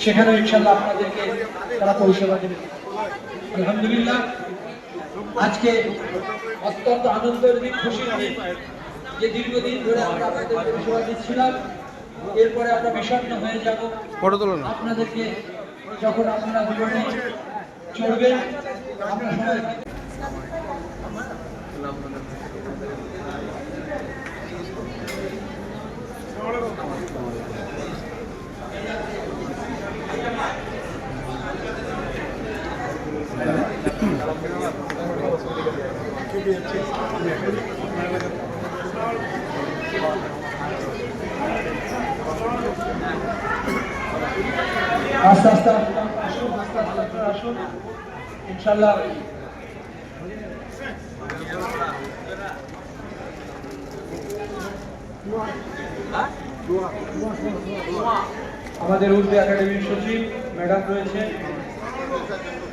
সেখানে ইনশাআল্লাহ আপনাদেরকে তারা পরিষেবা দেবে। আলহামদুলিল্লাহ, আজকে অত্যন্ত আনন্দের দিন, খুশির দিন যে দীর্ঘদিন ধরে আমরা আপনাদের পরিষেবা দিচ্ছিলাম, এরপরে আমরা বিষণ্ণ হয়ে যাব আপনাদেরকে যখন আপনারা জীবনে চলবেন। আমরা সবাই আস্তে আস্তে আসুন, আস্তে আস্তে আসুন ইনশাআল্লাহ। আমাদের উর্দু একাডেমির সচিব ম্যাডাম রয়েছে,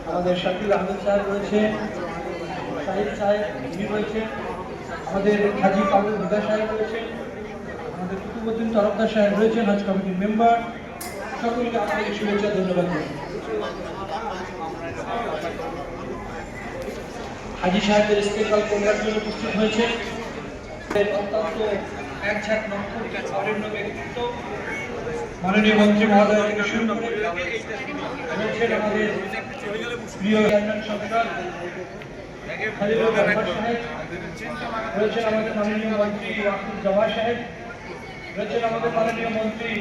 আমাদের শাকিল আহমেদ সাহেব রয়েছে, সাহিদ সাহেব উনি রয়েছে, আমাদের হাজি কামরুল হুদা সাহেব রয়েছে, আমাদের কুতুবুদ্দিন তরফদার সাহেব রয়েছেন, হজ কমিটির মেম্বার। সকলকে আপনাকে শুভেচ্ছা, ধন্যবাদ। হাজি সাহেবের স্পেশাল প্রোগ্রাম জন্য উপস্থিত হয়েছে অত্যন্ত একঝাঁক বরেণ্য ব্যক্তিত্ব, মাননীয় মন্ত্রী মহোদয় থেকে শুরু করে রয়েছেন আমাদের প্রিয় চেয়ারম্যান সংসদ খালিদুর রহমান সাহেব, রয়েছেন আমাদের মাননীয় মন্ত্রী ওয়াকুব জওয়াদ সাহেব, রয়েছেন আমাদের মাননীয় মন্ত্রী